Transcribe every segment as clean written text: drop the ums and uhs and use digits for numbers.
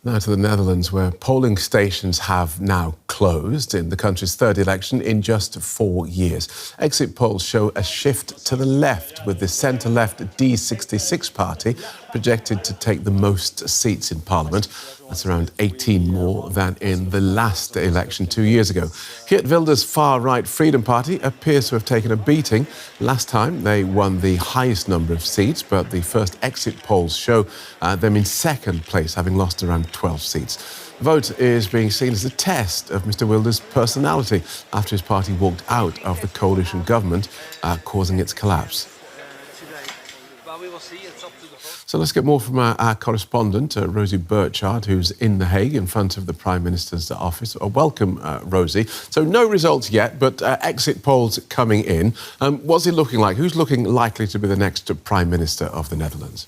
Now to the Netherlands, where polling stations have now closed in the country's third election in just 4 years. Exit polls show a shift to the left, with the centre-left D66 party projected to take the most seats in Parliament. That's around 18 more than in the last election 2 years ago. Geert Wilder's far-right Freedom Party appears to have taken a beating. Last time they won the highest number of seats, but the first exit polls show them in second place, having lost around 12 seats. The vote is being seen as a test of Mr Wilder's personality after his party walked out of the coalition government, causing its collapse. So let's get more from our correspondent, Rosie Birchard, who's in The Hague in front of the Prime Minister's office. Welcome, Rosie. So no results yet, but exit polls coming in. What's it looking like? Who's looking likely to be the next Prime Minister of the Netherlands?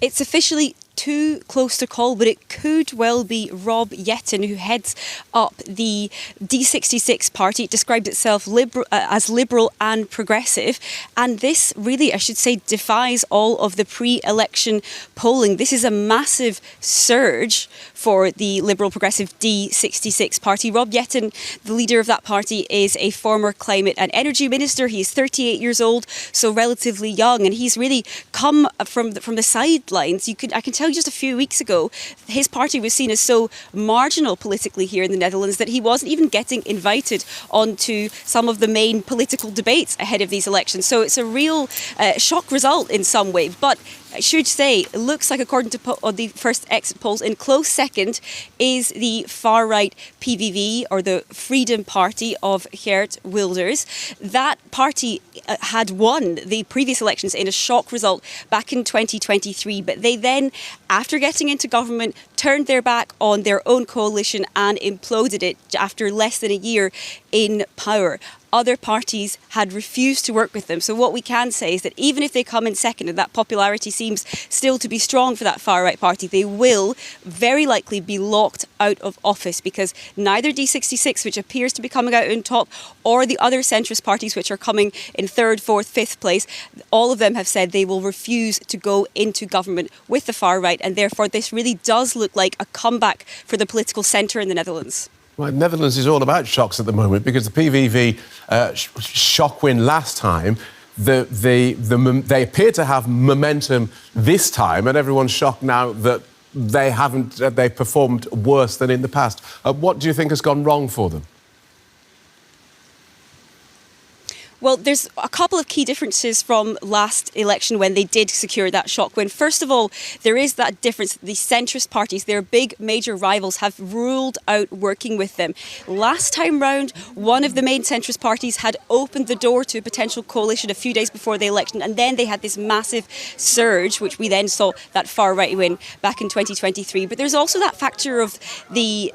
It's officially too close to call, but it could well be Rob Jetten, who heads up the D66 party. It described itself as liberal and progressive. And this really, I should say, defies all of the pre-election polling. This is a massive surge for the liberal progressive D66 party. Rob Jetten, the leader of that party, is a former climate and energy minister. He's 38 years old, so relatively young, and he's really come from the sidelines. I can tell you just a few weeks ago, his party was seen as so marginal politically here in the Netherlands that he wasn't even getting invited onto some of the main political debates ahead of these elections. So it's a real shock result in some way. But I should say, it looks like, according to the first exit polls, in close second is the far-right PVV, or the Freedom Party of Geert Wilders. That party had won the previous elections in a shock result back in 2023, but they then, after getting into government, turned their back on their own coalition and imploded it after less than a year in power. Other parties had refused to work with them. So what we can say is that even if they come in second, and that popularity seems still to be strong for that far-right party, they will very likely be locked out of office, because neither D66, which appears to be coming out on top, or the other centrist parties, which are coming in third, fourth, fifth place, all of them have said they will refuse to go into government with the far-right, and therefore this really does look like a comeback for the political centre in the Netherlands. Well, Netherlands is all about shocks at the moment, because the PVV shock win last time, they appear to have momentum this time, and everyone's shocked now that they performed worse than in the past. What do you think has gone wrong for them? Well, there's a couple of key differences from last election when they did secure that shock win. First of all, there is that difference. The centrist parties, their big major rivals, have ruled out working with them. Last time round, one of the main centrist parties had opened the door to a potential coalition a few days before the election, and then they had this massive surge, which we then saw that far-right win back in 2023. But there's also that factor of the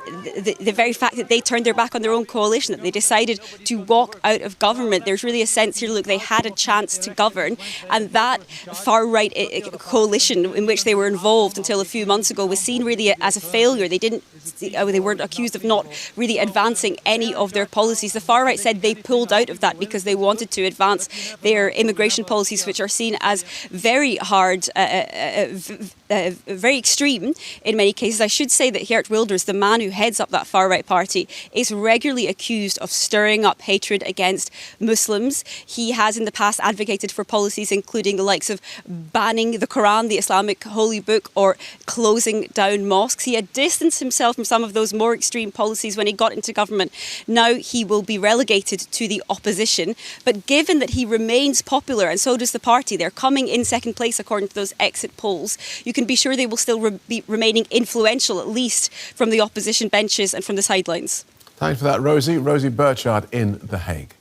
very fact that they turned their back on their own coalition, that they decided to walk out of government. There's really a sense here, look, they had a chance to govern, and that far-right coalition in which they were involved until a few months ago was seen really as a failure. They weren't accused of not really advancing any of their policies. The far-right said they pulled out of that because they wanted to advance their immigration policies, which are seen as very hard, very extreme in many cases. I should say that Geert Wilders, the man who heads up that far-right party, is regularly accused of stirring up hatred against Muslims. He has in the past advocated for policies including the likes of banning the Quran, the Islamic holy book, or closing down mosques. He had distanced himself from some of those more extreme policies when he got into government. Now he will be relegated to the opposition. But given that he remains popular, and so does the party, they're coming in second place according to those exit polls, you can be sure they will still be remaining influential, at least from the opposition benches and from the sidelines. Thanks for that, Rosie. Rosie Birchard in The Hague.